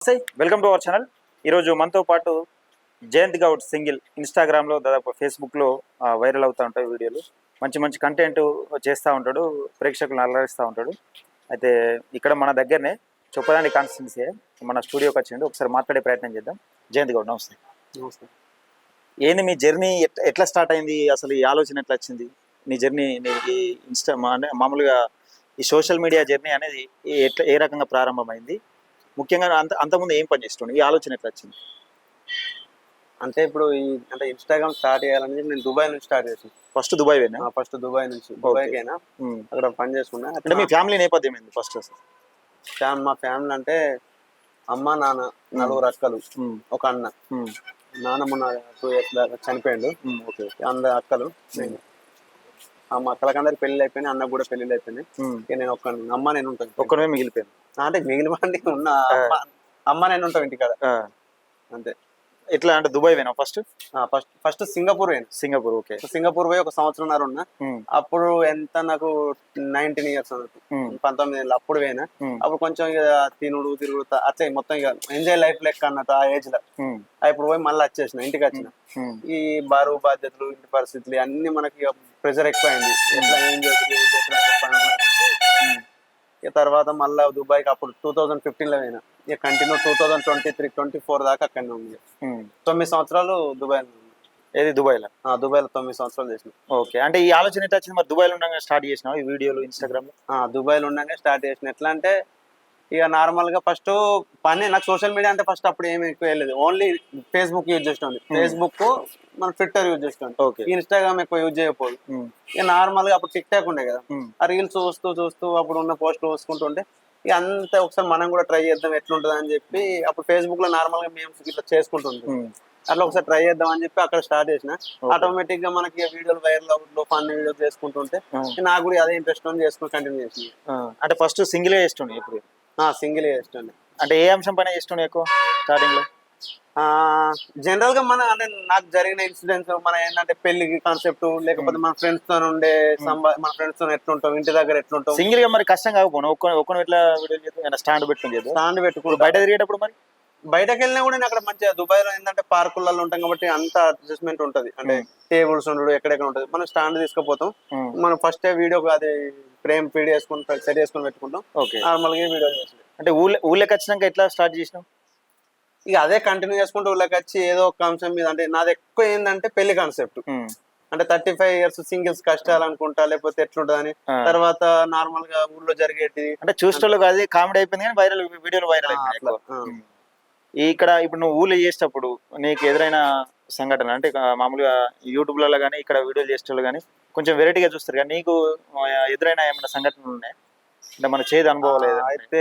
Welcome to our channel. ఈరోజు మనతో పాటు జయంత్ గౌడ్ సింగిల్ ఇన్స్టాగ్రామ్లో దాదాపు ఫేస్బుక్లో వైరల్ అవుతూ ఉంటాయి వీడియోలు. మంచి మంచి కంటెంట్ చేస్తూ ఉంటాడు, ప్రేక్షకులను అలరిస్తూ ఉంటాడు. అయితే ఇక్కడ మన దగ్గరనే చొప్పదండి కాన్స్టిట్యున్సీ మన స్టూడియోకి వచ్చిండు. ఒకసారి మాట్లాడే ప్రయత్నం చేద్దాం. జయంత్ గౌడ్ నమస్తే. నమస్తే. ఏంది మీ జర్నీ ఎట్లా స్టార్ట్ అయింది, అసలు ఈ ఆలోచన ఎట్లా వచ్చింది? నీ జర్నీ ఈ మామూలుగా ఈ సోషల్ మీడియా జర్నీ అనేది ఏ రకంగా ప్రారంభమైంది? ముఖ్యంగా అంతకుముందు ఏం పని చేస్తుండే, ఈ ఆలోచన ఎట్లా వచ్చింది? అంటే ఇప్పుడు ఇన్స్టాగ్రామ్ స్టార్ట్ చేయాలని నేను దుబాయ్ నుంచి స్టార్ట్ చేసాను. ఫస్ట్ దుబాయ్ పోయినా? ఫస్ట్ దుబాయ్ నుంచి దుబాయ్కి అయినా అక్కడ పని చేసుకున్నా. అంటే మీ ఫ్యామిలీ నేపథ్యం ఏంది ఫస్ట్? మా ఫ్యామిలీ అంటే అమ్మ నాన్న, నలుగురు అక్కలు, ఒక అన్న. నాన్న మొన్న 2 years దాకా చనిపోయాడు. అందరు అక్కలు. మా అక్కలకందరికి పెళ్లి అయిపోయినాయి, అన్నకు కూడా పెళ్లిళ్ళు అయిపోయినాయి. నేను అమ్మ నేను ఉంటాను. ఒక్కడే మిగిలిపోయాను. అంటే మిగిలిన ఉన్న అమ్మ నేను ఉంటాం ఇంటికాడ అంతే. ఎట్లా అంటే దుబాయ్ పోయినా ఫస్ట్ సింగపూర్ పోయినా. సింగపూర్. ఓకే. సింగపూర్ పోయి 1 సంవత్సరంన్నర ఉన్నా. అప్పుడు ఎంత నాకు 19 years అన్నట్టు, 19 ఏళ్ళు అప్పుడు పోయినా. అప్పుడు కొంచెం ఇక తినుడు తిరుగుడు అట్లా మొత్తం ఇక ఎంజాయ్ లైఫ్ లెక్క అన్నట్టు ఆ ఏజ్ లో. ఇప్పుడు పోయి మళ్ళీ వచ్చేసిన, ఇంటికి వచ్చిన. ఈ బరువు బాధ్యతలు, ఇంటి పరిస్థితులు అన్ని మనకి ప్రెషర్ ఎక్కువైంది. ఎట్లా ఏం చేస్తుంది ఇక తర్వాత మళ్ళీ దుబాయ్కి అప్పుడు 2015 లో పోయినా. ఇక కంటిన్యూ 2023, 24 దాకా అక్కడనే ఉంది. 9 సంవత్సరాలు దుబాయ్. ఏది దుబాయ్లో? దుబాయ్లో 9 సంవత్సరాలు చేసిన. ఓకే. అంటే ఈ ఆలోచన ఎట్లా వచ్చింది మరి? దుబాయ్లో ఉండగా స్టార్ట్ చేసినావు ఈ వీడియోలు ఇన్స్టాగ్రామ్ లో? దుబాయ్లో ఉండగా స్టార్ట్ చేసిన. ఎట్లా అంటే ఇక నార్మల్ గా ఫస్ట్ పని నాకు సోషల్ మీడియా అంటే ఫస్ట్ అప్పుడు ఏమి ఎక్కువ వెళ్ళలేదు. ఓన్లీ ఫేస్బుక్ యూజ్ చేస్తుంది. ఫేస్బుక్, మన ట్విట్టర్ యూజ్ చేస్తుంది. ఇన్స్టాగ్రామ్ ఎక్కువ యూజ్ చేయకపోదు. ఇక నార్మల్ గా అప్పుడు టిక్ టాక్ ఉండే కదా, ఆ రీల్స్ చూస్తూ అప్పుడు ఉన్న పోస్టులు చూసుకుంటుంటే ఇక అంతా ఒకసారి మనం కూడా ట్రై చేద్దాం ఎట్లుంటది అని చెప్పి అప్పుడు ఫేస్బుక్ లో నార్మల్ గా మేము ఇట్లా చేసుకుంటుంటాం. అట్లా ఒకసారి ట్రై చేద్దాం అని చెప్పి అక్కడ స్టార్ట్ చేసిన. ఆటోమేటిక్ గా మనకి వీడియోలు వైరల్ అవుతుందో ఫన్ వీడియోస్ చేసుకుంటుంటే నాకు కూడా అదే ఇంట్రెస్ట్ ఉంది, చేసుకుని కంటిన్యూ చేసింది. అంటే ఫస్ట్ సింగిల్ చేస్తుండే? ఇప్పుడు సింగిల్ చేస్తుండే. అంటే ఏ అంశం పైన చేస్తుండే ఎక్కువ స్టార్టింగ్ లో? జనరల్ గా అంటే నాకు జరిగిన ఇన్సిడెంట్స్, మన ఏంటంటే పెళ్లి కాన్సెప్ట్, లేకపోతే మన ఫ్రెండ్స్ తో ఉండే మన ఫ్రెండ్స్ తో ఎట్లుంటాం, ఇంటి దగ్గర ఎట్లుంటాం. సింగిల్ గా మరి కష్టం కాకపోను ఒక్కను ఎట్లా వీడియో చేస్తాం? స్టాండ్ పెట్టుకుని స్టాండ్ పెట్టుకుని బయట తిరిగేటప్పుడు మరి బయటకు వెళ్ళినా కూడా అక్కడ మంచిగా దుబాయ్ లో ఏంటంటే పార్కులలో ఉంటాం కాబట్టి అంత అడ్జస్ట్మెంట్ ఉంటది. అంటే టేబుల్స్ ఉండడు, ఎక్కడెక్కడ ఉంటది. మనం స్టాండ్ తీసుకుపోతాం. మనం ఫస్ట్ వీడియో అది ఫ్రేమ్ ఫీడ్ చేసుకుని సెట్ చేసుకుని పెట్టుకుంటాం. నార్మల్ గా వీడియో చేస్తాం. అంటే ఊళ్ళకి వచ్చినాక ఎట్లా స్టార్ట్ చేసినాం? ఇక అదే కంటిన్యూ చేసుకుంటూ ఊళ్ళకి వచ్చి ఏదో ఒక అంశం మీద, అంటే నాది ఎక్కువ ఏంటంటే పెళ్లి కాన్సెప్ట్. అంటే 35 years సింగిల్స్ కష్టాలు అనుకుంటా, లేకపోతే ఎట్లుంటదని. తర్వాత నార్మల్ గా ఊళ్ళో జరిగేది అంటే చూసేటోళ్ళకి అది కామెడీ అయిపోయింది కానీ వైరల్ వీడియోలు వైరల్ అయిపోయింది. ఇక్కడ ఇప్పుడు నువ్వు ఊళ్ళో చేసేటప్పుడు నీకు ఎదురైన సంఘటన అంటే మామూలుగా యూట్యూబ్లలో కానీ ఇక్కడ వీడియోలు చేసేటోళ్ళు కానీ కొంచెం వెరైటీగా చూస్తారు కానీ నీకు ఎదురైన ఏమైనా సంఘటనలు ఉన్నాయి అంటే మన చేదు అనుభవం లేదు? అయితే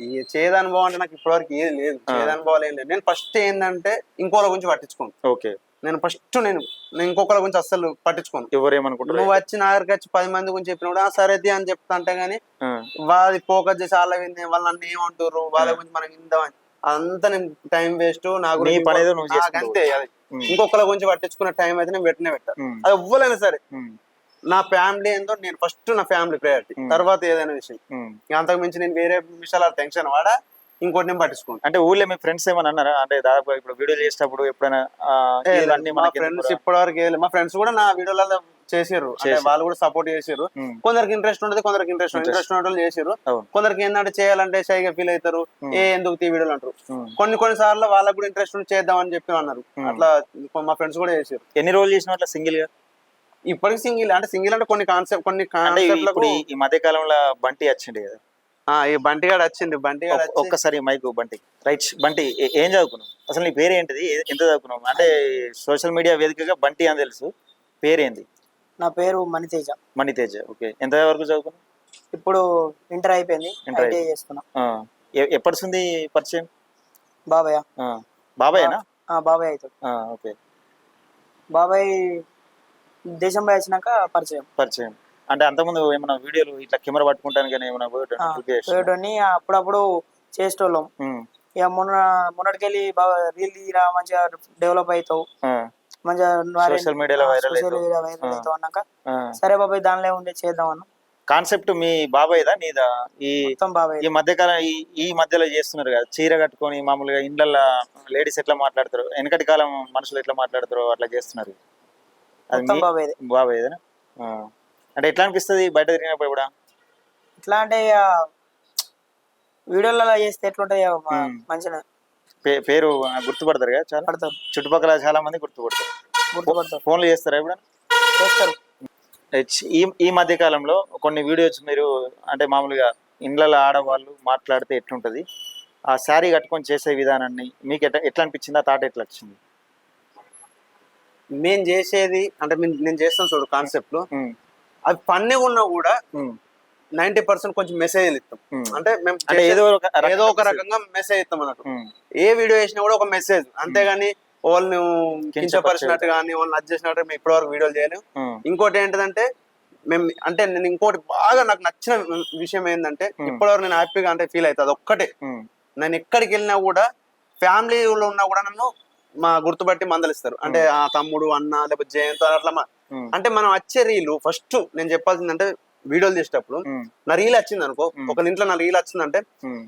ఈ చేదు అనుభవం అంటే నాకు ఇప్పటివరకు ఏది లేదు. చేదు అనుభవాలు ఏం లేదు. నేను ఫస్ట్ ఏంటంటే ఇంకోళ్ళ గురించి పట్టించుకోను. ఓకే. నేను ఫస్ట్ నేను ఇంకొకళ్ళ గురించి అస్సలు పట్టించుకోను. ఎవరేమనుకుంటారు? నువ్వు వచ్చి నా దగ్గరికి వచ్చి 10 మంది గురించి చెప్పిన కూడా సరేది అని చెప్తా అంటే గానీ వాళ్ళది ఫోకస్ చేసి వాళ్ళ వింది వాళ్ళు నన్ను ఏమంటారు, వాళ్ళ గురించి మనం విందామని అంతా నేను టైం వేస్ట్. నాకు అంతే. అది ఇంకొకళ్ళ గురించి పట్టించుకున్న టైం అయితే నేను పెట్టనే పెట్టాను. అది ఎవ్వరైనా సరే. నా ఫ్యామిలీ ఏందో నేను ఫస్ట్ నా ఫ్యామిలీ ప్రయారిటీ, తర్వాత ఏదైనా విషయం. అంతకు మించి నేను వేరే విషయాలు టెన్షన్ వాడా ఇంకోటి నేను పట్టించుకోను. అంటే ఊళ్ళో మీ ఫ్రెండ్స్ ఏమన్నా అన్నారా? అంటే దాదాపు ఇప్పుడు వీడియో చేసేటప్పుడు ఎప్పుడైనా మా ఫ్రెండ్స్ ఇప్పటివరకు మా ఫ్రెండ్స్ కూడా నా వీడియోలలో చేసారు. వాళ్ళు కూడా సపోర్ట్ చేసారు. కొందరికి ఇంట్రెస్ట్ ఉంటుంది, కొందరికి ఇంట్రెస్ట్ ఉన్న వాళ్ళు చేసారు. కొందరికి ఏంటంటే చేయాలంటే షైగా ఫీల్ అవుతారు, ఎందుకు తీ వీడియోలు అంటారు. కొన్ని సార్లు వాళ్ళకి కూడా ఇంట్రెస్ట్ ఉండి చేద్దాం అని చెప్పి అన్నారు. అట్లా మా ఫ్రెండ్స్ కూడా చేసారు. ఎన్ని రోజులు చేసిన అట్లా సింగిల్ గా? ఇప్పటికి సింగిల్ అంటే కొన్ని కాన్సెప్ట్ ఈ మధ్య కాలంలో బంటి వచ్చింది కదా, ఈ బంటిగాడు వచ్చింది. బంటిగాడు ఒక్కసారి మైకు బంటి. రైట్ బంటి, ఏం చదువుకున్నావు అసలు? నీ పేరు ఏంటిది, ఎంత చదువుకున్నావు? అంటే సోషల్ మీడియా వేదికగా బంటి అని తెలుసు, పేరేంది? నా పేరు మణితేజ. మణితేజ. ఓకే. ఎంత వరకు చదువుకున్నావు? ఇప్పుడు ఇంటర్ అయిపోయింది, ఐటీఐ చేస్తున్నా. ఎప్పటిది పరిచయం? బాబాయ్. బాబాయేనా? బాబాయ్ అవుతాడు. ఓకే. బాబాయ్ దేశం పోయి వచ్చినాక పరిచయం. అంటే అంతకుముందు ఏమైనా వీడియోలు ఇట్లా కెమెరా పట్టుకుంటాను కానీ ఏమైనా పోయేటోని అప్పుడప్పుడు చేసేటోళ్ళం. ఇక మొన్నటికెళ్ళి బాగా రీల్ తీరా, మంచిగా డెవలప్ అవుతావు, మంచిగా సోషల్ మీడియాలో వైరల్ అవుతావు అన్నాక సరే బాబాయ్ దానిలో ఉండే చేద్దాం అన్న. కాన్సెప్ట్ మీ బాబాయ్దా నీదా? ఈ మొత్తం బాబాయ్. ఈ మధ్యకాలం ఈ మధ్యలో చేస్తున్నారు కదా, చీర కట్టుకొని మామూలుగా ఇండ్లల్లో లేడీస్ ఎట్లా మాట్లాడతారు, వెనకటి కాలం మనుషులు ఎట్లా మాట్లాడతారో అట్లా చేస్తున్నారు. అది మొత్తం మీ బాబాయ్దే. బాబాయ్దేనా? అంటే ఎట్లా అనిపిస్తుంది బయట తిరిగినప్పుడు కూడా? ఎట్లా అంటే ఇక వీడియోలలో చేస్తే ఎట్లుంటది మంచిగా పేరు గుర్తుపడతారు కదా చాలా, పడతారు, చుట్టుపక్కల చాలా మంది గుర్తుపడతారు. గుర్తుపడతారు, ఫోన్లు చేస్తారా ఎప్పుడైనా? చేస్తారు. ఈ మధ్య కాలంలో కొన్ని వీడియోస్ మీరు అంటే మామూలుగా ఇండ్లలో ఆడవాళ్ళు మాట్లాడితే ఎట్లుంటది, ఆ శారీ కట్టుకొని చేసే విధానాన్ని మీకు ఎట్లా అనిపించింది? ఆ థాట్ ఎట్లా వచ్చింది? మేము చేసేది అంటే నేను చేస్తాను చూడు కాన్సెప్ట్ అవి ఫన్నీ ఉన్నా కూడా 90% కొంచెం మెసేజ్ ఇస్తాం. అంటే మేము అంటే ఏదో ఒక రకంగా మెసేజ్ ఇస్తాం అన్నట్టు. ఏ వీడియో చేసినా కూడా ఒక మెసేజ్, అంతేగాని వాళ్ళని కించపరిచినట్టు కానీ వాళ్ళని అది చేసినట్టు మేము ఇప్పటివరకు వీడియోలు చేయలేము. ఇంకోటి ఏంటంటే మేము అంటే నేను ఇంకోటి బాగా నాకు నచ్చిన విషయం ఏంటంటే ఇప్పటివరకు నేను హ్యాపీగా అంటే ఫీల్ అవుతుంది ఒక్కటే, నేను ఎక్కడికి వెళ్ళినా కూడా ఫ్యామిలీలో ఉన్నా కూడా నన్ను మా గుర్తుపట్టి మందలిస్తారు. అంటే ఆ తమ్ముడు అన్న లేకపోతే జయంత్ అట్లా అంటే మనం వచ్చే రీలు ఫస్ట్ నేను చెప్పాల్సిందంటే వీడియోలు చేసేటప్పుడు నా రీల్ వచ్చింది అనుకో, ఒక ఇంట్లో నా రీల్ వచ్చిందంటే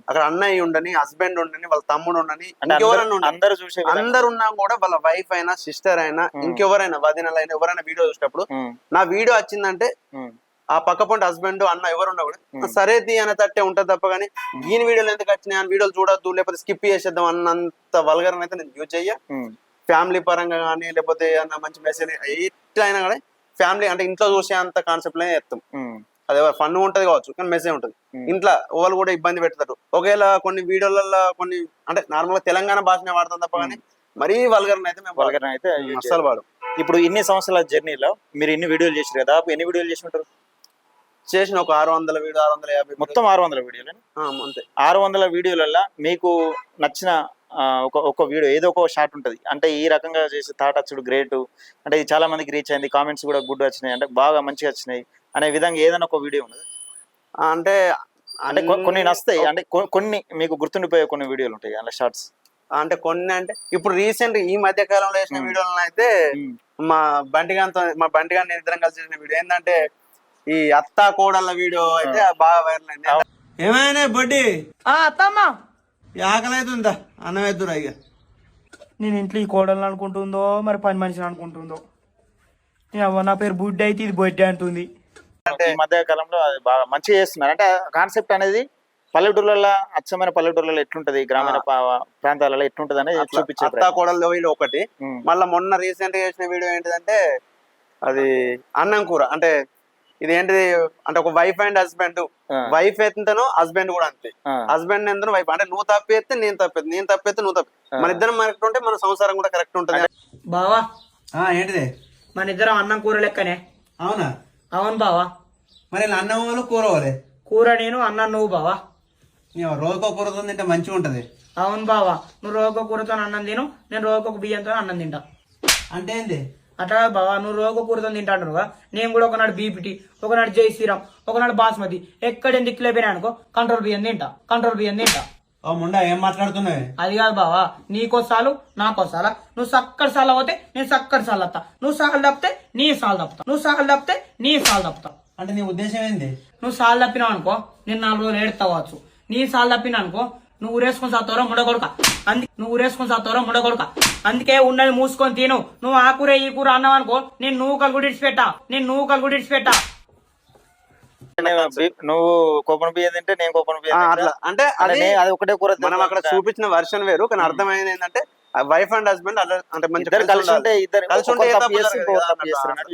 అక్కడ అన్నయ్య ఉండని, హస్బెండ్ ఉండని, వాళ్ళ తమ్ముడు ఉండని, ఇంకెవరైనా అందరు ఉన్నా కూడా వాళ్ళ వైఫ్ అయినా సిస్టర్ అయినా ఇంకెవరైనా వదినలైనా ఎవరైనా వీడియో చూసేటప్పుడు నా వీడియో వచ్చిందంటే ఆ పక్క పొంటి హస్బెండ్ అన్న ఎవరున్నా కూడా సరేది అనే తట్టే ఉంటది తప్ప కానీ దీని వీడియోలు ఎందుకు వచ్చినాయి అని వీడియోలు చూడొద్దు లేకపోతే స్కిప్ చేసేద్దాం అన్నంత వల్గర్ అయితే నేను యూజ్ చెయ్య. ఫ్యామిలీ పరంగా కానీ లేకపోతే అన్న మంచి మెసేజ్ ఎట్లయినా కానీ ఫ్యామిలీ అంటే ఇంట్లో చూసే అంత కాన్సెప్ట్ లోనే ఎత్తాం. అదే ఫన్ ఉంటది కావచ్చు కానీ మెసేజ్ ఉంటది. ఇంట్లో వాళ్ళు కూడా ఇబ్బంది పెడతారు. ఒకవేళ కొన్ని వీడియోలలో కొన్ని అంటే నార్మల్ గా తెలంగాణ భాషనే వాడతాం తప్ప కానీ మరీ వల్గర్ అయితే మేము అస్సలు వాడు. ఇప్పుడు ఇన్ని సంవత్సరాల జర్నీలో మీరు ఇన్ని వీడియోలు చేసారు కదా, ఎన్ని వీడియోలు చేసి ఉంటారు? చేసిన ఒక 600 వీడియో 650 మొత్తం 600 వీడియోలు అంతే. 600 వీడియోలలో మీకు నచ్చిన ఒక వీడియో ఏదో ఒక షాట్ ఉంటది, అంటే ఈ రకంగా చేసి థాట్ వచ్చుడు గ్రేట్, అంటే ఇది చాలా మందికి రీచ్ అయింది, కామెంట్స్ కూడా గుడ్ వచ్చినాయి, అంటే బాగా మంచిగా వచ్చినాయి అనే విధంగా ఏదైనా ఒక వీడియో ఉన్నది? అంటే అంటే కొన్ని నస్తాయి, అంటే కొన్ని మీకు గుర్తుండిపోయే కొన్ని వీడియోలు ఉంటాయి అలా షార్ట్స్. అంటే కొన్ని అంటే ఇప్పుడు రీసెంట్ ఈ మధ్య కాలంలో వేసిన వీడియోలను అయితే మా బంటిగాంతో ఇద్దరం కలిసి చేసిన వీడియో ఏంటంటే ఈ అత్తా కోడళ్ళ వీడియో అయితే బాగా వైరల్ అయింది. ఏమైనా బడ్డీ అత్తమ్మా ఆకలి అవుతుందా అన్నం ఎద్దురా ఇక. నేను ఇంట్లో ఈ కోడలు అనుకుంటుందో మరి పని మనిషిని అనుకుంటుందో, నా పేరు బుడ్డి అయితే ఇది బొడ్డి అంటుంది. అంటే ఈ మధ్య కాలంలో అది బాగా మంచిగా చేస్తున్నారు. అంటే కాన్సెప్ట్ అనేది పల్లెటూర్లలో అచ్చమైన పల్లెటూర్లలో ఎట్లుంటది, గ్రామీణ ప్రాంతాలలో ఎట్లుంటది అనేది చూపించే అత్తా కోడళ్ళ వీడియో ఒకటి. మళ్ళీ మొన్న రీసెంట్ గా చేసిన వీడియో ఏంటిదంటే అది అన్నం కూర. అంటే ఇది ఏంటిది అంటే ఒక వైఫ్ అండ్ హస్బెండ్, వైఫ్ ఎంతనో హస్బెండ్ కూడా అంతే, హస్బెండ్ ఎంతనో వైఫ్. అంటే నువ్వు తప్పేస్తే నేను తప్పేది, నేను తప్పేస్తే నువ్వు తప్పి, మన ఇద్దరం కరెక్ట్ ఉంటే మన సంసారం కూడా కరెక్ట్ ఉంటది. బావా ఏంటిది మన ఇద్దరం అన్నం కూర లెక్కనే. అవునా? అవును బావా. మరి అన్నం వాళ్ళు కూర వాళ్ళే, కూర నేను అన్నం నువ్వు బావా. రోజుకో కూరతో తింటే మంచిగా ఉంటది. అవును బావా, నువ్వు రోజుకో కూరతో అన్నం తిను, నేను రోజుకొక బియ్యంతో అన్నం తింటా. అంటే ఏంది అట్లా బావా, నువ్వు రోజుకో కూరతో తింటాడుగా, నేను కూడా ఒకనాడు బీపీటీ, ఒకనాడు జై శ్రీరామ్, ఒకనాడు బాస్మతి, ఎక్కడ దిక్కులేపోయినా అనుకో కంట్రోల్ బియ్యం తింటా, కంట్రోల్ బియ్యం తింటా. ఓ ముండా ఏం మాట్లాడుతున్నావు? అది కాదు బావా, నీకోసాలు నాకోసాలా, నువ్వు సక్కడి సాల పోతే నేను సక్కడి సాల్ తప్పుతా, నువ్వు సాలు తప్పితే నీ సాలు తప్పుతా, నువ్వు సాలు తప్పితే నీ సాలు తప్పుతా. అంటే నీ ఉద్దేశం ఏంది? నువ్వు సాలు తప్పినావు అనుకో నేను 4 రోజులు ఏడుతావచ్చు, నీ సాలు తప్పినా అనుకో నువ్వు ఊరేసుకొని సాతోరా ముడగొడక, నువ్వు ఊరేసుకొని సాతోరా ముడగొడక. అందుకే ఉన్నది మూసుకొని తిను. నువ్వు ఆ కూర ఈ కూర అన్నావు అనుకో నేను నువ్వు కలుగుడు ఇడిచిపెట్టా, నేను నువ్వు కలుగుడు ఇడిచిపెట్టా. నువ్వు కోపం బియ్యం తింటే నేను కోపం బియ్యం అట్లా. అంటే అది ఒకటే కూర. మనం అక్కడ చూపించిన వర్షన్ వేరు, కానీ అర్థమైంది ఏంటంటే వైఫ్ అండ్ హస్బెండ్ అంటే మంచి కలిసి ఉంటే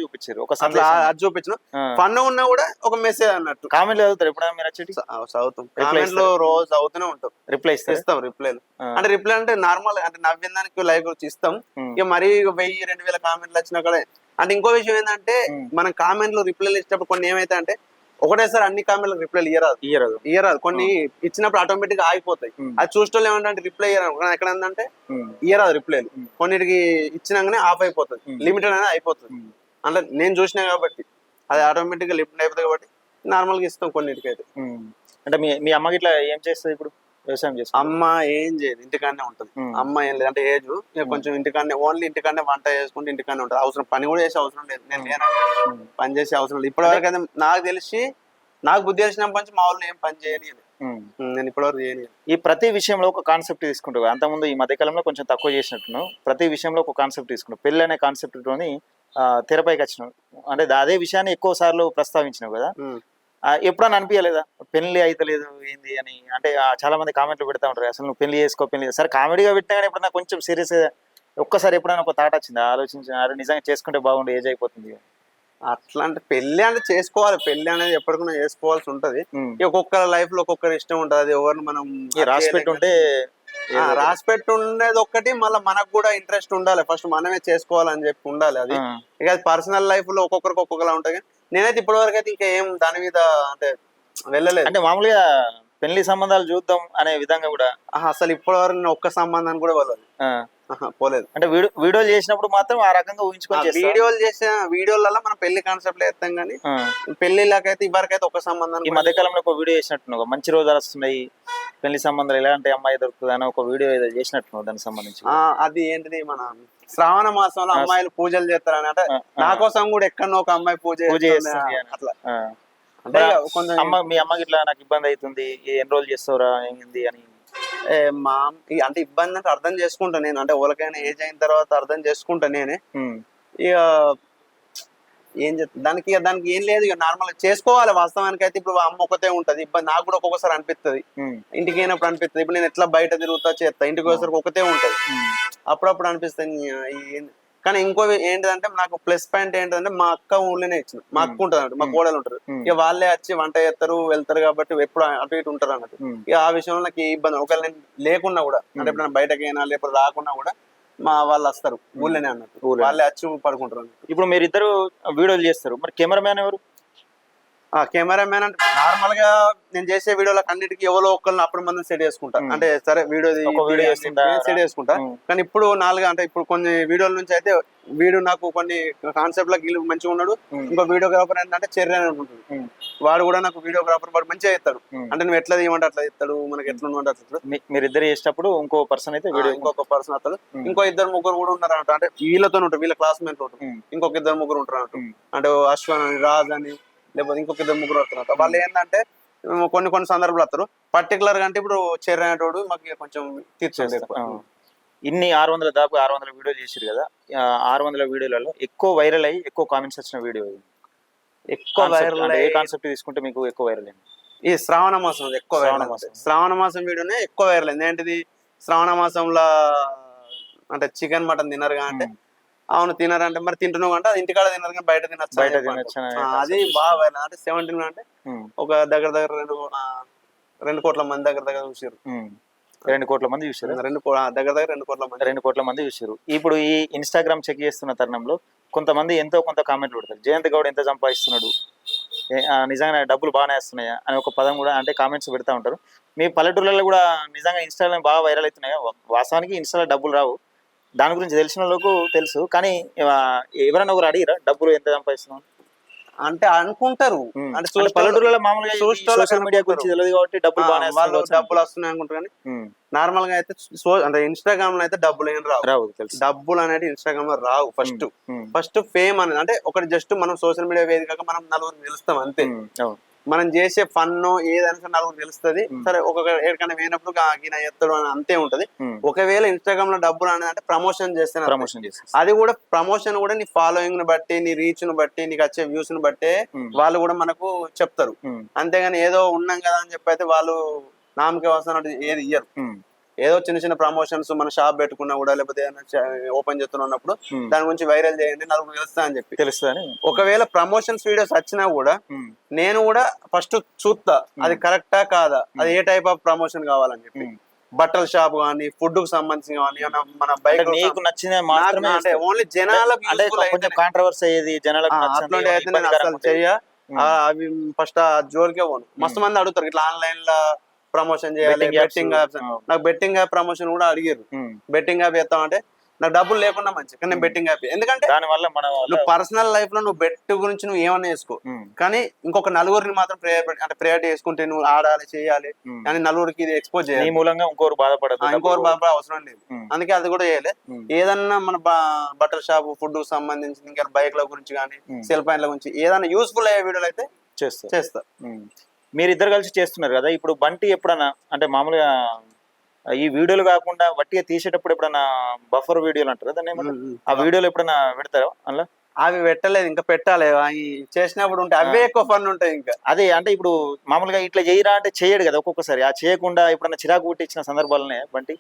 చూపించిన ఫన్ ఉన్నా కూడా ఒక మెసేజ్ అన్నట్టు. కామెంట్లు చదువుతారు ఎప్పుడైనా మీరు వచ్చి? చదువుతాం, కామెంట్లు రోజు చదువుతూనే ఉంటాం. రిప్లై ఇస్తాం. రిప్లైలు అంటే రిప్లై అంటే నార్మల్ అంటే నవ్విన దానికి లైక్ వచ్చి ఇస్తాం. ఇక మరీ 1000-2000 కామెంట్లు వచ్చినా కూడా. అంటే ఇంకో విషయం ఏంటంటే మనం కామెంట్లు రిప్లైలు ఇచ్చినప్పుడు కొన్ని ఏమైతే అంటే ఒకటేసారి అన్ని కామెంట్లు రిప్లైలు ఇయ్యరాదు. కొన్ని ఇచ్చినప్పుడు ఆటోమేటిక్ గా ఆగిపోతాయి. అది చూసేటోళ్ళు ఏమంటే రిప్లై ఇయ్యరు. ఎక్కడ ఏంటంటే ఇయ్యరాదు రిప్లైలు, కొన్నిటికి ఇచ్చినాకనే ఆఫ్ అయిపోతుంది, లిమిటెడ్ అనేది అయిపోతుంది. అంటే నేను చూసినా కాబట్టి అది ఆటోమేటిక్ గా లిమిట్ అయిపోతుంది కాబట్టి నార్మల్ గా ఇస్తాం కొన్నిటికి అయితే. అంటే మీ అమ్మకి ఇట్లా ఏం చేస్తుంది ఇప్పుడు? వ్యవసాయం చేస్తుంది. అమ్మ ఏం చేయదు, ఇంటికాడనే ఉంటది. అమ్మ ఏం లేదు అంటే ఏజ్ కొంచెం ఇంటికాడనే, ఓన్లీ ఇంటికాడనే వంట చేసుకుంటే ఇంటికాడనే ఉంటది. అవసరం పని కూడా చేసే అవసరం లేదు, నేను లేను పని చేసే అవసరం లేదు. ఇప్పటి వరకు అయితే నాకు తెలిసి నాకు బుద్ధి తెలిసినప్పటి నుంచి మా వాళ్ళు ఏం పని చేయని నేను ఇప్పటివరకు చేయని. ఈ ప్రతి విషయంలో ఒక కాన్సెప్ట్ తీసుకుంటావు. అంతకుముందు ఈ మధ్యకాలంలో కొంచెం తక్కువ చేసినట్టున్నావు. ప్రతి విషయంలో ఒక కాన్సెప్ట్ తీసుకున్నావు. పెళ్ళి అనే కాన్సెప్ట్తోని తెరపైకి వచ్చినావు. అంటే అదే విషయాన్ని ఎక్కువ సార్లు ప్రస్తావించినావు కదా. ఎప్పుడన్నా అనిపించలేదా పెళ్లి అయితలేదు ఏంది అని? అంటే చాలా మంది కామెంట్లు పెడతా ఉంటారు, అసలు నువ్వు పెళ్లి చేసుకో పెళ్లి సరే కామెడీగా పెట్టినా కానీ ఎప్పుడన్నా కొంచెం సీరియస్ ఒక్కసారి ఎప్పుడైనా ఒక థాట్ వచ్చిందా, ఆలోచించిన అరే నిజంగా చేసుకుంటే బాగుండు, ఏజ్ అయిపోతుంది? అట్లా అంటే పెళ్లి అంటే చేసుకోవాలి, పెళ్లి అనేది ఎప్పటికైనా చేసుకోవాల్సి ఉంటది. ఒక్కొక్కరి లైఫ్ లో ఒక్కొక్కరి ఇష్టం ఉంటది, అది ఎవరిని మనం రాసి పెట్టుంటే రాసి పెట్టి ఉండేది ఒక్కటి, మళ్ళీ మనకు కూడా ఇంట్రెస్ట్ ఉండాలి, ఫస్ట్ మనమే చేసుకోవాలని చెప్పి ఉండాలి. అది ఇక పర్సనల్ లైఫ్ లో ఒక్కొక్కరికి ఒక్కొక్కలా ఉంటాయి. నేనైతే ఇప్పటి వరకు అయితే ఇంకా ఏం దాని మీద అంటే వెళ్ళలేదు. అంటే మామూలుగా పెళ్లి సంబంధాలు చూద్దాం అనే విధంగా కూడా అసలు ఇప్పటి వరకు నేను ఒక్క సంబంధాన్ని కూడా వెళ్ళదు, పోలేదు. అంటే వీడియోలు చేసినప్పుడు మాత్రం ఆ రకంగా ఊహించుకొని వీడియోలు చేసిన వీడియోలలో మనం పెళ్లి కాన్సెప్ట్ వేస్తాం కానీ పెళ్లిళ్ళకైతే ఇవరకైతే ఒక సంబంధం. ఈ మధ్యకాలంలో ఒక వీడియో చేసినట్టున్నావు, మంచి రోజులు వస్తున్నాయి పెళ్లి సంబంధాలు ఎలాంటి అమ్మాయి దొరుకుతుంది అని ఒక వీడియో ఏదో చేసినట్టున్నావు దానికి సంబంధించి. అది ఏంటిది, మన శ్రావణ మాసంలో అమ్మాయిలు పూజలు చేస్తారని, అంటే నా కోసం కూడా ఎక్కడో ఒక అమ్మాయి పూజ చేస్తుంది అట్లా. అంటే కొంచెం మీ అమ్మకి ఇట్లా నాకు ఇబ్బంది అవుతుంది, ఎన్ని రోజులు చేస్తావురా ఏంది అని అంటే ఇబ్బంది అంటే అర్థం చేసుకుంటా నేను, అంటే ఎవరికైనా ఏజ్ అయిన తర్వాత అర్థం చేసుకుంటా నేనే. ఇక ఏం చెప్తా దానికి ఏం లేదు, ఇక నార్మల్ చేసుకోవాలి. వాస్తవానికి అయితే ఇప్పుడు అమ్మ ఒకతే ఉంటది, ఇబ్బంది నాకు కూడా ఒక్కొక్కసారి అనిపిస్తుంది, ఇంటికి అయినప్పుడు అనిపిస్తుంది. ఇప్పుడు నేను ఎట్లా బయట తిరుగుతా చేస్తా, ఇంటికి వచ్చేసరికి ఒకతే ఉంటది, అప్పుడప్పుడు అనిపిస్తుంది. కానీ ఇంకో ఏంటిదంటే నాకు ప్లస్ పాయింట్ ఏంటంటే మా అక్క ఊళ్ళోనే ఇచ్చింది, మా అక్క ఉంటుంది అన్నట్టు, మా కోడలు ఉంటారు, ఇక వాళ్ళే వచ్చి వంట చేస్తారు వెళ్తారు కాబట్టి ఎప్పుడు అటు ఇటు ఉంటారు అన్నట్టు. ఇక ఆ విషయంలో నాకు ఏ ఇబ్బంది, ఒకవేళ నేను లేకున్నా కూడా అంటే ఇప్పుడు బయటకైనా లేకపోతే రాకున్నా కూడా మా వాళ్ళు వస్తారు ఊళ్ళోనే అన్నట్టు, వాళ్ళే వచ్చి పడుకుంటారు అన్నట్టు. ఇప్పుడు మీరు ఇద్దరు వీడియోలు చేస్తారు, మరి కెమెరామ్యాన్ ఎవరు? కెమెరామ్యాన్ అంటే నార్మల్ గా నేను చేసే వీడియోలకు అన్నిటికీ ఎవరో ఒకళ్ళని అప్పుడు మనం సెట్ చేసుకుంటా, అంటే సరే వీడియో సెట్ చేసుకుంటా. కానీ ఇప్పుడు అంటే ఇప్పుడు కొన్ని వీడియోల నుంచి అయితే వీడియో నాకు కొన్ని కాన్సెప్ట్ లో గిల్లు మంచిగా ఉన్నాడు. ఇంకో వీడియోగ్రాఫర్ ఏంటంటే చెర్రీ అని ఉంటుంది, వాడు కూడా నాకు వీడియోగ్రాఫర్ వాడు మంచిగా చేస్తాడు. అంటే నువ్వు ఎట్లా తీయమంటే అట్లా చేస్తాడు, మనకి ఎట్లా ఉండమంటే అట్లా. మీరు ఇద్దరు చేసేటప్పుడు ఇంకో పర్సన్ అయితే ఇంకొక పర్సన్ వస్తాడు, ఇంకో ఇద్దరు ముగ్గురు కూడా ఉన్నారు అన్నట్టు, అంటే వీళ్ళతో ఉంటారు, వీళ్ళ క్లాస్మేట్ ఉంటారు, ఇంకొక ఇద్దరు ముగ్గురు ఉంటారు అన్నట్టు. అంటే అశ్వన్ అని, రాజ్ అని, లేకపోతే ఇంకొక ఇద్దరు ముగ్గురు వస్తున్నారు. వాళ్ళు ఏంటంటే కొన్ని సందర్భాలు వస్తారు పర్టికులర్ గా, అంటే ఇప్పుడు చెర్రీ అనేటోడు మాకు కొంచెం తీర్చేస్తారు. ఇన్ని 600 వీడియోలు చేసారు కదా, 600 వీడియోలలో ఎక్కువ వైరల్ అయ్యి ఎక్కువ కామెంట్స్ వచ్చిన వీడియో ఎక్కువ వైరల్ ఏ కాన్సెప్ట్ తీసుకుంటే మీకు ఎక్కువ వైరల్ అయింది? ఈ శ్రావణ మాసం ఎక్కువ శ్రావణ మాసం వీడియోనే ఎక్కువ వైరల్ అయింది. ఏంటిది, శ్రావణ మాసంలో అంటే చికెన్ మటన్ తినరు అంటే, అవును తినరంటే మరి తింటున్నావు అంటే అది ఇంటికాడ తినరు కానీ బయట తినచ్చు, అది బాగా వైరల్. అంటే 17 అంటే ఒక దగ్గర 2 కోట్ల మంది దగ్గర చూసారు. 2 కోట్ల మంది చూసారు, దగ్గర 2 కోట్ల మంది చూసారు. ఇప్పుడు ఈ ఇన్స్టాగ్రామ్ చెక్ చేస్తున్న తరుణంలో కొంతమంది ఎంతో కొంత కామెంట్లు పెడతారు, జయంత్ గౌడ్ ఎంత సంపాదిస్తున్నాడు, నిజంగా డబ్బులు బాగానే వస్తున్నాయా అని ఒక పదం కూడా అంటే కామెంట్స్ పెడతా ఉంటారు. మీ పల్లెటూర్లలో కూడా నిజంగా ఇన్స్టాగ్రామ్ బాగా వైరల్ అవుతున్నాయా? వాస్తవానికి ఇన్స్టాలో డబ్బులు రావు, దాని గురించి తెలిసిన వాళ్ళకు తెలుసు, కానీ ఎవరైనా ఒకరు అడిగిరా డబ్బులు ఎంత సంపాదిస్తున్నావు అంటే అనుకుంటారు. అంటే పల్లెటూరులో మామూలుగా సోషల్ మీడియా గురించి తెలియదు కాబట్టి డబ్బులు వస్తున్నాయి అనుకుంటారు. కానీ నార్మల్ గా అయితే అంటే ఇన్స్టాగ్రామ్ లో అయితే డబ్బులు ఏం రావు, డబ్బులు అనేది ఇన్స్టాగ్రామ్ లో రావు. ఫస్ట్ ఫేమ్ అనేది అంటే ఒకటి జస్ట్ మనం సోషల్ మీడియా వేదికగా మనం నలుగురు నిలుస్తాం అంతే. మనం చేసే ఫన్ ఏదైనా నలుగురు తెలుస్తుంది. సరే ఒక్కొక్క ఎక్కడికైనా పోయినప్పుడు ఈయన ఎత్తడు అని అంతే ఉంటది. ఒకవేళ ఇన్స్టాగ్రామ్ లో డబ్బులు అనేది అంటే ప్రమోషన్ చేస్తే అది కూడా ప్రమోషన్ కూడా నీ ఫాలోయింగ్ ని బట్టి, నీ రీచ్ ను బట్టి, నీకు వచ్చే వ్యూస్ ను బట్టే వాళ్ళు కూడా మనకు చెప్తారు. అంతేగాని ఏదో ఉన్నాం కదా అని చెప్పి అయితే వాళ్ళు నామకే వస్తున్నట్టు ఏది ఇయ్యరు. ఏదో చిన్న చిన్న ప్రమోషన్స్ మన షాప్ పెట్టుకున్నా కూడా, లేకపోతే ఓపెన్ చేస్తున్నప్పుడు దాని గురించి వైరల్ చేయండి నలుగురు తెలుస్తా అని చెప్పి తెలుస్తుంది. ఒకవేళ ప్రమోషన్స్ వీడియోస్ వచ్చినా కూడా నేను కూడా ఫస్ట్ చూస్తా అది కరెక్టా కాదా, అది ఏ టైప్ ఆఫ్ ప్రమోషన్ కావాలని చెప్పి. బట్టల షాప్ కానీ, ఫుడ్ కు సంబంధించి కానీ, మన బైక్ నచ్చిన ఓన్లీ జనాలకు కాంట్రవర్సీ అయ్యేది జనాలకు అట్లాంటి అయితే నేను అసలు చెయ్య. అవి ఫస్ట్ ఆ జోలికే పోను. మస్తు మంది అడుగుతారు ఇట్లా ఆన్లైన్ లో ప్రమోషన్ చేయాలి, బెట్టింగ్ యాప్స్. నాకు బెట్టింగ్ యాప్ ప్రమోషన్ కూడా అడిగారు. బెట్టింగ్ యాప్ చేస్తామంటే నాకు డబ్బులు లేకుండా మంచి, కానీ నేను బెట్టింగ్ యాప్ ఎందుకంటే దానివల్ల నువ్వు పర్సనల్ లైఫ్ లో నువ్వు బెట్ గురించి నువ్వు ఏమన్నా చేసుకో, కానీ ఇంకొక నలుగురిని మాత్రం ప్రయారిటీ చేసుకుంటే నువ్వు ఆడాలి చేయాలి కానీ నలుగురికి ఇది ఎక్స్పోజ్ చేయాలి. మూలంగా ఇంకోరు బాధపడదు, అవసరం లేదు. అందుకే అది కూడా చేయలే. ఏదన్నా మన బట్టల షాప్, ఫుడ్ కు సంబంధించి, ఇంకా బైక్ల గురించి కానీ, సెల్ ఫోన్ల గురించి ఏదైనా యూస్ఫుల్ అయ్యే వీడియోలు అయితే చేస్తారు. చేస్తా. మీరిద్దరు కలిసి చేస్తున్నారు కదా, ఇప్పుడు బంటి ఎప్పుడన్నా అంటే మామూలుగా ఈ వీడియోలు కాకుండా వట్టిగా తీసేటప్పుడు ఎప్పుడన్నా బఫర్ వీడియోలు అంటారు దాన్ని ఏమంటారు, ఆ వీడియోలు ఎప్పుడన్నా పెడతారా అందులో? అవి పెట్టలేదు, ఇంకా పెట్టాలి. అవి చేసినప్పుడు ఉంటాయి, అవే ఎక్కువ ఫన్ ఉంటాయి. ఇంకా అదే అంటే ఇప్పుడు మామూలుగా ఇట్లా చేయరా అంటే చేయడు కదా ఒక్కొక్కసారి, ఆ చేయకుండా ఎప్పుడన్నా చిరాకు పుట్టించిన సందర్భాలనే బంటి?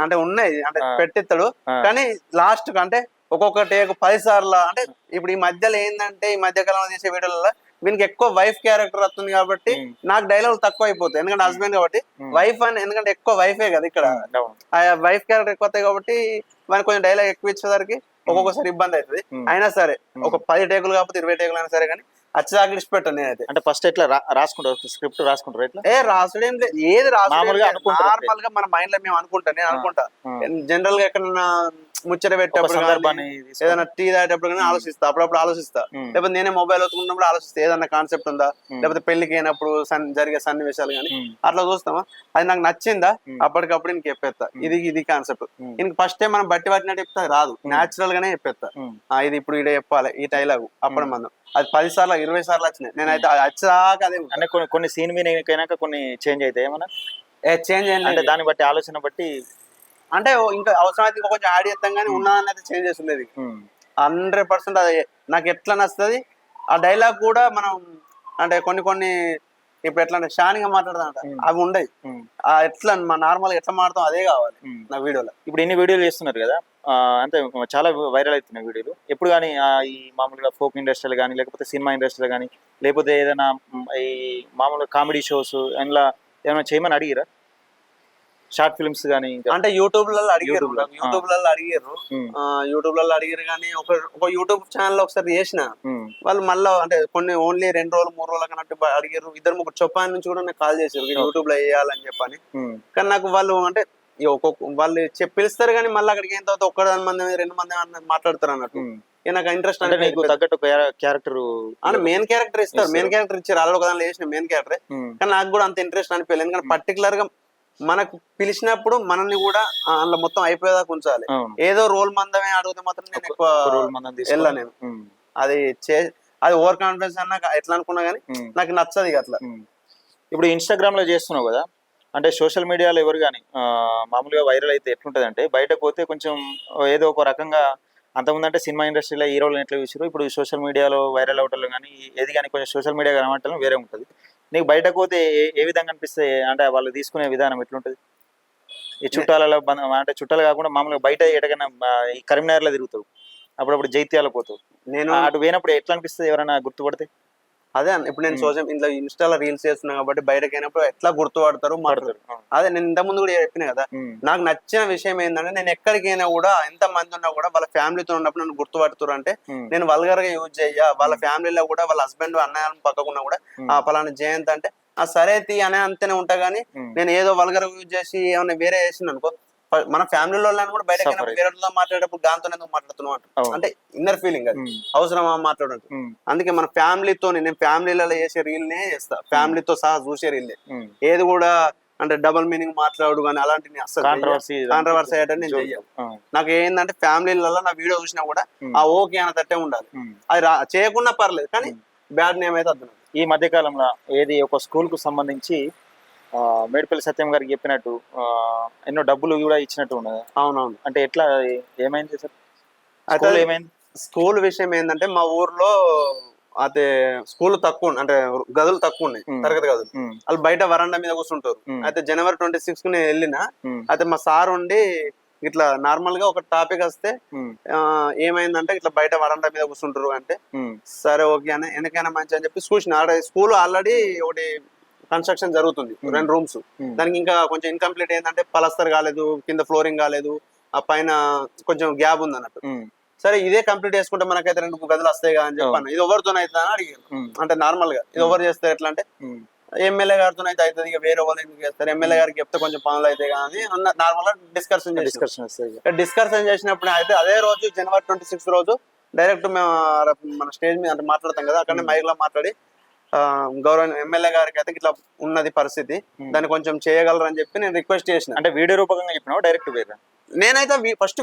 అంటే ఉన్నాయి, అంటే పెట్టిస్తాడు. కానీ లాస్ట్ అంటే ఒక్కొక్క టేక్ 10 సార్లు. అంటే ఇప్పుడు ఈ మధ్యలో ఏంటంటే ఈ మధ్య కాలంలో చేసే వీడియోలలో వీనికి ఎక్కువ వైఫ్ క్యారెక్టర్ వస్తుంది కాబట్టి నాకు డైలాగ్ తక్కువ అయిపోతాయి, ఎందుకంటే హస్బెండ్ కాబట్టి. వైఫ్ అని ఎందుకంటే ఎక్కువ వైఫే కదా ఇక్కడ, ఆ వైఫ్ క్యారెక్టర్ ఎక్కువ వస్తాయి కాబట్టి మనకి కొంచెం డైలాగ్ ఎక్కువ ఇచ్చేసరికి ఒక్కొక్కసారి ఇబ్బంది అవుతుంది. అయినా సరే ఒక 10 టేకులు కాకపోతే 20 టేకులు అయినా సరే కానీ అచ్చదాకి ఇచ్చి పెట్టాను నేనైతే. అంటే ఫస్ట్ ఎట్లా రాసుకుంటారు, స్క్రిప్ట్ రాసుకుంటారు ఎట్లా? రాసుడు ఏం లేదు, ఏది రాసుడు నార్మల్ గా మన మైండ్ లో మేము అనుకుంటా, నేను అనుకుంటా జనరల్ గా ఎక్కడన్నా ముచ్చట పెట్టేప్పుడు ఏదైనా టీ తాగేటప్పుడు కానీ ఆలోచిస్తా, అప్పుడప్పుడు ఆలోచిస్తా. లేకపోతే నేనే మొబైల్ వస్తున్నప్పుడు ఆలోచిస్తా ఏదన్నా కాన్సెప్ట్ ఉందా, లేకపోతే పెళ్లికి అయినప్పుడు జరిగే సన్నివేశాలు కానీ అట్లా చూస్తామా, అది నాకు నచ్చిందా అప్పటికప్పుడు ఇంక చెప్పేస్తా ఇది కాన్సెప్ట్. ఇంక ఫస్ట్ టైం మనం బట్టి పట్టినట్టు చెప్తా రాదు, న్యాచురల్ గానే చెప్పేస్తా. ఇది ఇప్పుడు ఇడే చెప్పాలి ఈ డైలాగు అప్పుడు మనం అది 10 సార్లు 20 సార్లు వచ్చినాయి, నేనైతే వచ్చాక అదే. అంటే కొన్ని సీన్ మీనకైనాక కొన్ని చేంజ్ అయితే ఏమన్నా చేంజ్ అంటే దాన్ని బట్టి ఆలోచన బట్టి అంటే ఇంకా అవసరమైతే ఇంకా కొంచెం యాడ్ చేస్తాం కానీ ఉన్నదాన్ని అయితే చేంజ్ చేస్తుండేది 100%. అది నాకు ఎట్లా నచ్చుతుంది ఆ డైలాగ్ కూడా. మనం అంటే కొన్ని ఇప్పుడు ఎట్లా అంటే షానిగా మాట్లాడదాం అవి ఉండయి, ఎట్లా నార్మల్ ఎట్లా మాట్లాడతాం అదే కావాలి నా వీడియోలో. ఇప్పుడు ఇన్ని వీడియోలు చేస్తున్నారు కదా, అంటే చాలా వైరల్ అవుతున్నాయి వీడియోలు. ఎప్పుడు కానీ ఈ మామూలుగా ఫోక్ ఇండస్ట్రీలో కానీ లేకపోతే సినిమా ఇండస్ట్రీలో కానీ లేకపోతే ఏదైనా ఈ మామూలుగా కామెడీ షోస్ అందులో ఏమైనా చేయమని అడిగిరా? షార్ట్ ఫిల్మ్స్ కానీ అంటే యూట్యూబ్లలో అడిగారు కానీ ఒక యూట్యూబ్ ఛానల్ ఒకసారి చేసిన వాళ్ళు మళ్ళీ అంటే కొన్ని ఓన్లీ 2 రోజులు 3 రోజులు అన్నట్టు అడిగారు. 2-3 చొప్పాని నుంచి కూడా నాకు కాల్ చేశారు యూట్యూబ్ లో వేయాలని చెప్పని. కానీ నాకు వాళ్ళు అంటే వాళ్ళు పిలుస్తారు కానీ మళ్ళీ అక్కడికి అయిన తర్వాత 1 మంది 2 మంది మాట్లాడతారు అన్నట్టు. నాకు ఇంట్రెస్ట్ అంటే తగ్గట్టు క్యారెక్టర్ అంటే మెయిన్ క్యారెక్టర్ ఇస్తారు, మెయిన్ క్యారెక్టర్ ఇచ్చారు అలా ఒక దానిలో వేసిన మెయిన్ క్యారెక్టర్. కానీ నాకు కూడా అంత ఇంట్రెస్ట్ అనిపించలేదు, ఎందుకంటే పర్టికులర్ గా మనకు పిలిచినప్పుడు మనల్ని కూడా అందులో మొత్తం అయిపోయేదాకా ఉంచాలి. ఏదో రోల్ మందమే అడిగితే మాత్రం నేను ఎక్కువ వెళ్ళా. నేను అది ఓవర్ కాన్ఫిడెన్స్ అన్నా ఎట్లా అనుకున్నా కానీ నాకు నచ్చదు అట్లా. ఇప్పుడు ఇన్స్టాగ్రామ్ లో చేస్తున్నావు కదా, అంటే సోషల్ మీడియాలో ఎవరు కానీ మామూలుగా వైరల్ అయితే ఎట్లుంటది అంటే బయటకు పోతే కొంచెం ఏదో ఒక రకంగా, అంతకుముందు అంటే సినిమా ఇండస్ట్రీలో హీరోలు ఎట్లా చూసారు, ఇప్పుడు సోషల్ మీడియాలో వైరల్ అవటంలో కానీ ఏది కానీ కొంచెం సోషల్ మీడియా కనబడటం వేరే ఉంటుంది. నీకు బయటకు పోతే ఏ విధంగా అనిపిస్తాయి, అంటే వాళ్ళు తీసుకునే విధానం ఎట్లుంటది? ఈ చుట్టాలలో అంటే చుట్టాలు కాకుండా మామూలుగా బయట ఎటకైనా ఈ కరీంనగర్లో తిరుగుతావు, అప్పుడప్పుడు జైత్యాల పోతావు, నేను అటు పోయినప్పుడు ఎట్లా అనిపిస్తుంది ఎవరైనా గుర్తుపడితే? అదే ఇప్పుడు నేను సోషల్ ఇంట్లో ఇన్స్టాలో రీల్స్ చేస్తున్నా కాబట్టి బయటకు అయినప్పుడు ఎట్లా గుర్తుపడతారు మాట్లాడతారు. అదే నేను ఇంత ముందు కూడా చెప్పిన కదా, నాకు నచ్చిన విషయం ఏంటంటే నేను ఎక్కడికైనా కూడా ఎంత మంది ఉన్నా కూడా వాళ్ళ ఫ్యామిలీతో ఉన్నప్పుడు నన్ను గుర్తుపడుతారు. అంటే నేను వల్గర్ గా యూజ్ చెయ్య, వాళ్ళ ఫ్యామిలీలో కూడా వాళ్ళ హస్బెండ్ అన్నయ్య పక్కకున్నా కూడా ఆ పలానా జయంత్ అంటే ఆ సరే తీ అనే అంతనే ఉంటా గానీ నేను ఏదో వల్గర్ యూజ్ చేసి ఏమైనా వేరే చేసింది అనుకో, మన ఫ్యామిలీలో కూడా బయట వేరేతో మాట్లాడేటప్పుడు దాంతో ఎందుకు మాట్లాడుతున్నాం అంటే ఇన్నర్ ఫీలింగ్ అది అవసరమా మాట్లాడదు. అందుకే మన ఫ్యామిలీతో నేను ఫ్యామిలీలలో చేసే రీల్ నే చేస్తా, ఫ్యామిలీతో సహా చూసే రీల్. ఏది కూడా అంటే డబుల్ మీనింగ్ మాట్లాడు కానీ అలాంటివి అసలు కాంట్రవర్సీ అయ్యేటట్టు నేను చెయ్యాలి. నాకు ఏంటంటే ఫ్యామిలీలలో నా వీడియో చూసినా కూడా ఆ ఓకే అన్న తట్టే ఉండాలి, అది చేయకుండా పర్లేదు కానీ బ్యాడ్ నేమ్ అయితే అర్థం. ఈ మధ్య కాలంలో ఏది ఒక స్కూల్ కు సంబంధించి మేడిపల్లి సత్యం గారికి చెప్పినట్టు ఎన్నో డబ్బులు కూడా ఇచ్చినట్టు ఉన్నది. అవునవును. అంటే ఎట్లా ఏమైంది సార్? ఏమైంది స్కూల్ విషయం ఏంటంటే మా ఊర్లో అదే స్కూల్ తక్కువ అంటే గదులు తక్కువ ఉన్నాయి, తరగతి గదులు. వాళ్ళు బయట వరండా మీద కూర్చుంటారు. అయితే January 26 నేను వెళ్ళిన, అయితే మా సార్ ఉండి ఇట్లా నార్మల్ గా ఒక టాపిక్ వస్తే ఏమైందంటే ఇట్లా బయట వరండా మీద కూర్చుంటారు అంటే సరే ఓకే అని ఎందుకైనా మంచి అని చెప్పి చూసిన. స్కూల్ ఆల్రెడీ ఒకటి కన్స్ట్రక్షన్ జరుగుతుంది, 2 రూమ్స్. దానికి ఇంకా కొంచెం ఇన్కంప్లీట్ ఏంటంటే పలస్తర్ కాలేదు, కింద ఫ్లోరింగ్ కాలేదు, ఆ పైన కొంచెం గ్యాప్ ఉంది అన్నట్టు. సరే ఇదే కంప్లీట్ చేసుకుంటే మనకైతే 2 గదులు వస్తాయి కదా అని చెప్పాను. ఇది ఎవరితో అయితే అని అడిగాను. అంటే నార్మల్ గా ఇది ఎవరు చేస్తే ఎట్లా అంటే ఎమ్మెల్యే గారితో అయితే అవుతుంది, ఇక వేరే వాళ్ళు ఎందుకు చేస్తారు, ఎమ్మెల్యే గారికి చెప్తే కొంచెం పనులు అయితే కానీ నార్మల్ గా డిస్కషన్ చేసినప్పుడు అయితే అదే రోజు January 26 రోజు డైరెక్ట్ మేము మన స్టేజ్ మీద అంటే మాట్లాడతాం కదా, అక్కడనే మైక్ లో మాట్లాడి గౌరవ ఎమ్మెల్యే గారికి అయితే ఇట్లా ఉన్నది పరిస్థితి, దాన్ని కొంచెం చేయగలరని చెప్పి నేను రిక్వెస్ట్ చేసిన. అంటే వీడియో రూపకంగా చెప్పినావు డైరెక్ట్ నేనైతే ఫస్ట్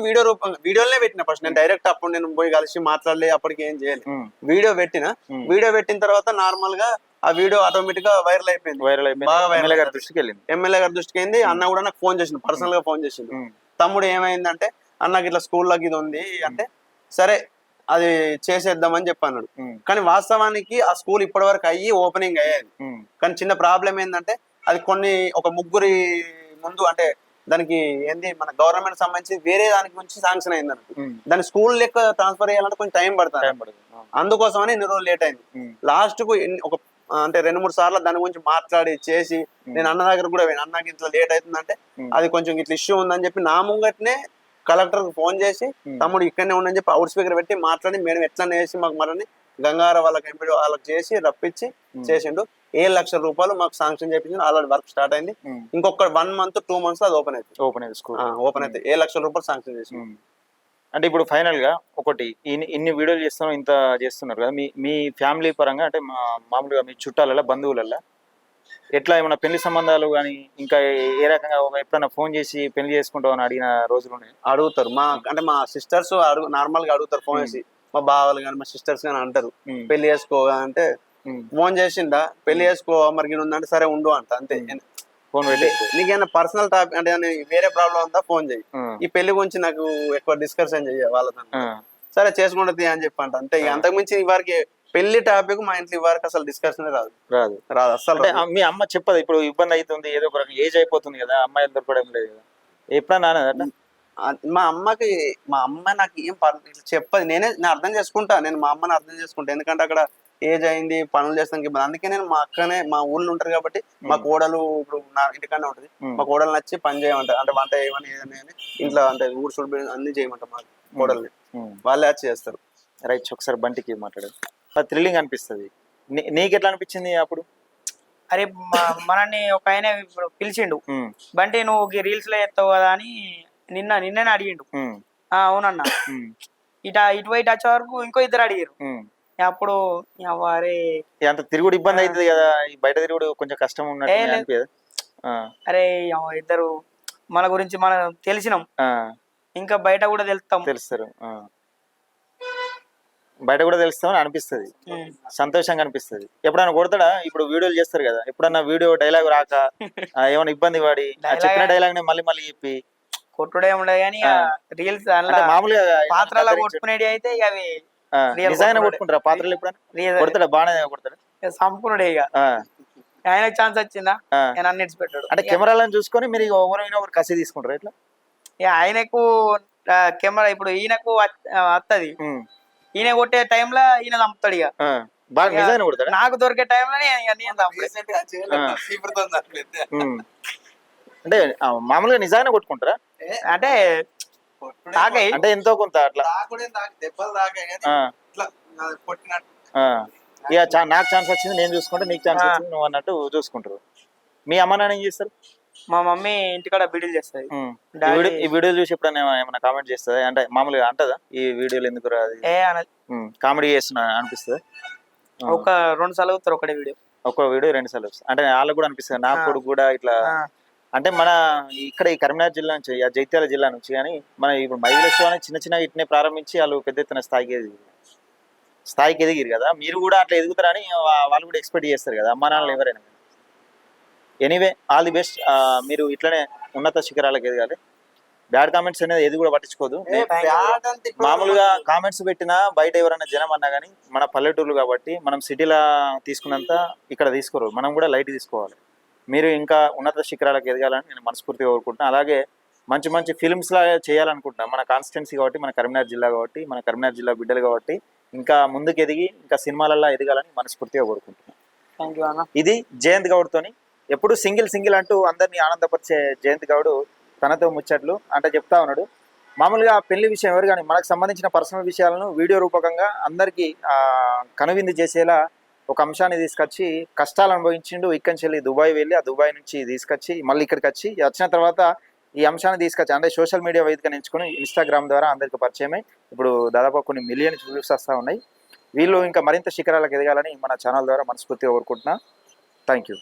వీడియోలనే పెట్టిన ఫస్ట్ నేను డైరెక్ట్ అప్పుడు నేను పోయి కలిసి మాట్లాడలే అప్పటికి ఏం చేయలేదు వీడియో పెట్టిన తర్వాత నార్మల్ గా ఆ వీడియో ఆటోమేటిక్ గా వైరల్ అయిపోయింది బాగా ఎమ్మెల్యే గారి దృష్టికి వెళ్ళింది. ఎమ్మెల్యే గారి దృష్టికి అయింది. అన్న కూడా నాకు ఫోన్ చేసిండు, పర్సనల్ గా ఫోన్ చేసిండు. తమ్ముడు ఏమైందంటే అన్నకి ఇట్లా స్కూల్లోకి ఇది ఉంది అంటే సరే అది చేసేద్దామని చెప్పన్నాడు. కానీ వాస్తవానికి ఆ స్కూల్ ఇప్పటి వరకు అయ్యి ఓపెనింగ్ అయ్యేది. కానీ చిన్న ప్రాబ్లం ఏంటంటే అది ఒక ముగ్గురి ముందు అంటే దానికి ఏంది మన గవర్నమెంట్ సంబంధించి వేరే దానికి గురించి శాంక్షన్ అయింది అనుకో, దాని స్కూల్ లెక్క ట్రాన్స్ఫర్ చేయాలంటే కొంచెం టైం పడుతుంది. అందుకోసమని ఇన్ని రోజులు లేట్ అయింది. లాస్ట్ కు అంటే 2-3 సార్లు దాని గురించి మాట్లాడి చేసి నేను అన్న దగ్గర కూడా అన్నకి ఇట్లా లేట్ అవుతుందంటే అది కొంచెం ఇట్లా ఇష్యూ ఉందని చెప్పి నా ముంగట్నే కలెక్టర్ కు ఫోన్ చేసి తమ్ముడు ఇక్కడనే ఉండని చెప్పి అవుట్ స్పీకర్ పెట్టి మాట్లాడి మేడం ఎట్లా వేసి మాకు మనని గంగార వాళ్ళకి ఎంపీ వాళ్ళకి చేసి రప్పించి చేసిండు. 7 లక్షల రూపాయలు మాకు శాంక్షన్ చేయించింది. ఆల్రెడీ వర్క్ స్టార్ట్ అయింది. ఇంకొక 1 month 2 months అది ఓపెన్ అవుతుంది. ఓపెన్ అయితే 7 లక్షల రూపాయలు శాంక్షన్ చేసి. అంటే ఇప్పుడు ఫైనల్ గా ఒకటి ఇన్ని వీడియోలు చేస్తున్నాం, ఇంత చేస్తున్నారు కదా, మీ ఫ్యామిలీ పరంగా అంటే మామూలుగా మీ చుట్టాలలో బంధువులలో ఎట్లా ఏమైనా పెళ్లి సంబంధాలు కానీ ఇంకా ఏ రకంగా ఎప్పుడైనా ఫోన్ చేసి పెళ్లి చేసుకుంటావు అని అడిగిన రోజులు అడుగుతారు. మా సిస్టర్స్ నార్మల్ గా అడుగుతారు ఫోన్ చేసి, మా బావలు కానీ మా సిస్టర్స్ కానీ అంటారు పెళ్లి చేసుకో అంటే ఫోన్ చేసిందా పెళ్లి చేసుకో మరి ఉందంటే సరే ఉండు అంట అంతే. ఫోన్ పెట్టి నీకేమైనా పర్సనల్ టాపిక్ అంటే వేరే ప్రాబ్లం ఉందా ఫోన్ చేయి, ఈ పెళ్లి గురించి నాకు ఎక్కువ డిస్కషన్ చెయ్య వాళ్ళతో, సరే చేసుకుంటుంది అని చెప్పి అంట అంతే. అంతకుమించి వారికి పెళ్లి టాపిక్ మా ఇంట్లో వరకు అసలు డిస్కషన్ రాదు అసలు. మీ అమ్మ చెప్పదు ఇప్పుడు ఇబ్బంది అవుతుంది ఏదో ఒక ఏజ్ అయిపోతుంది కదా అమ్మాయిలు దొరకడం లేదు కదా ఎప్పుడన్నా? మా అమ్మ నాకు ఏం చెప్పదు. నేను అర్థం చేసుకుంటా, నేను మా అమ్మని అర్థం చేసుకుంటా. ఎందుకంటే అక్కడ ఏజ్ అయింది పనులు చేస్తానికి ఇబ్బంది. అందుకే నేను మా అక్కనే మా ఊళ్ళో ఉంటారు కాబట్టి మా కోడలు ఇప్పుడు నా ఇంటికన్నా ఉంటది, మా కోడలు నచ్చి పని చేయమంటారు. అంటే వంట ఏమని ఏదైనా ఇంట్లో అంటే ఊరు చూడ అన్ని చేయమంటారు మా కోడల్ని, వాళ్ళే వచ్చి చేస్తారు. రైట్, ఒకసారి బంటికి మాట్లాడారు థ్రిల్లింగ్ అనిపిస్తుంది. నీకు ఎట్లా అనిపించింది అప్పుడు? అరే మనల్ని ఒక ఆయన ఇప్పుడు పిలిచిండు, బంటి నువ్వు రీల్స్ లో ఎత్తావు కదా అని నిన్ననే అడిగిండు. అవునన్నా ఇటు బయట వచ్చే వరకు ఇంకో ఇద్దరు అడిగారు. అప్పుడు అంత తిరుగుడు ఇబ్బంది అవుతుంది కదా, బయట తిరుగుడు కొంచెం కష్టం ఉన్నట్టు. అరే ఇద్దరు మన గురించి మనం తెలిసినాం, ఇంకా బయట కూడా తెలుస్తారు బయట కూడా తెలుస్తామని అనిపిస్తుంది, సంతోషంగా అనిపిస్తుంది. ఎప్పుడైనా కొడతాడా? ఇప్పుడు వీడియోలు చేస్తారు కదా, ఎప్పుడన్నా వీడియో డైలాగ్ రాక ఏమైనా ఇబ్బంది పడి చెప్పిన డైలాగ్ ని మళ్ళీ చెప్పి కొట్టుడే ఉండదు కానీ రీల్స్ మామూలుగా పాత్రలో కొట్టుకునేది అయితే అవి నిజంగానే కొట్టుకుంటారా పాత్రలు? ఎప్పుడన్నా కొడతాడా? బాగానే కొడతాడా? సంపూర్ణుడే. ఇక ఆయనకు ఛాన్స్ వచ్చిందా అన్ని పెట్టాడు. అంటే కెమెరాలను చూసుకొని మీరు ఎవరైనా ఒకరు కసి తీసుకుంటారు ఇట్లా? ఆయనకు కెమెరా ఇప్పుడు ఈయనకు వస్తుంది, ఈయన కొట్టే టైంలో ఈయన చంపుతాడు. ఇక బాగా నిజంగానే కొడతాడు. నాకు దొరికే టైంలో అంటే మామూలుగా నిజంగానే కొట్టుకుంటారా? అంటే అంటే ఎంతో కొంత అట్లా ఇక నాకు ఛాన్స్ వచ్చింది నేను చూసుకుంటే నీకు ఛాన్స్ వచ్చింది నువ్వు అన్నట్టు చూసుకుంటారు. మీ అమ్మ నాన్న ఏం చేస్తారు? మా మమ్మీ ఇంటికాడ వీడియోలు చేస్తుంది. ఈ వీడియోలు చూసి ఎప్పుడైనా ఏమైనా కామెంట్ చేస్తుంది? అంటే మామూలుగా అంటదా ఈ వీడియోలు ఎందుకు కామెడీ చేస్తున్నా అనిపిస్తుంది? ఒక 2 సార్లు అవుతారు ఒకటే వీడియో, ఒక వీడియో 2 సార్లు వస్తుంది. అంటే వాళ్ళకు కూడా అనిపిస్తుంది నా కొడుకు కూడా ఇట్లా అంటే మన ఇక్కడ ఈ కరీంనగర్ జిల్లా నుంచి జగిత్యాల జిల్లా నుంచి కానీ మన ఇప్పుడు మహిళ చిన్న ఇట్నే ప్రారంభించి వాళ్ళు పెద్ద ఎత్తున స్థాయికి ఎదిగిరు కదా, మీరు కూడా అట్లా ఎదుగుతారని వాళ్ళు కూడా ఎక్స్పెక్ట్ చేస్తారు కదా అమ్మా నాన్నలు ఎవరైనా. ఎనీవే ఆల్ ది బెస్ట్, మీరు ఇట్లనే ఉన్నత శిఖరాలకు ఎదగాలి. బ్యాడ్ కామెంట్స్ అనేది ఏది కూడా పట్టించుకోదు. మామూలుగా కామెంట్స్ పెట్టినా బయట ఎవరైనా జనం అన్నా కానీ మన పల్లెటూర్లు కాబట్టి మనం సిటీలో తీసుకున్నంత ఇక్కడ తీసుకోరు, మనం కూడా లైట్ తీసుకోవాలి. మీరు ఇంకా ఉన్నత శిఖరాలకు ఎదగాలని నేను మనస్ఫూర్తిగా కోరుకుంటున్నాను. అలాగే మంచి మంచి ఫిల్మ్స్ లా చేయాలనుకుంటున్నాను. మన కాన్స్టిట్యున్సీ కాబట్టి, మన కరీంనగర్ జిల్లా కాబట్టి, మన కరీంనగర్ జిల్లా బిడ్డలు కాబట్టి ఇంకా ముందుకు ఎదిగి ఇంకా సినిమాలలో ఎదగాలని మనస్ఫూర్తిగా కోరుకుంటున్నాను. ఇది జయంత్ గౌడ్తోని ఎప్పుడు సింగిల్ అంటూ అందరినీ ఆనందపరిచే జయంత్ గౌడ్ తనతో ముచ్చట్లు అంటే చెప్తా ఉన్నాడు. మామూలుగా పెళ్లి విషయం ఎవరు కానీ మనకు సంబంధించిన పర్సనల్ విషయాలను వీడియో రూపకంగా అందరికీ కనువిందు చేసేలా ఒక అంశాన్ని తీసుకొచ్చి కష్టాలు అనుభవించిండు. ఇక్కడి నుంచి వెళ్ళి దుబాయ్ వెళ్ళి ఆ దుబాయ్ నుంచి తీసుకొచ్చి మళ్ళీ ఇక్కడికి వచ్చి వచ్చిన తర్వాత ఈ అంశాన్ని తీసుకొచ్చి అంటే సోషల్ మీడియా వేదికను ఎంచుకొని ఇన్స్టాగ్రామ్ ద్వారా అందరికి పరిచయమై ఇప్పుడు దాదాపు కొన్ని మిలియన్ వ్యూస్ వస్తూ ఉన్నాయి. వీళ్ళు ఇంకా మరింత శిఖరాలకు ఎదగాలని మన ఛానల్ ద్వారా మనస్ఫూర్తిగా కోరుకుంటున్నా. Thank you.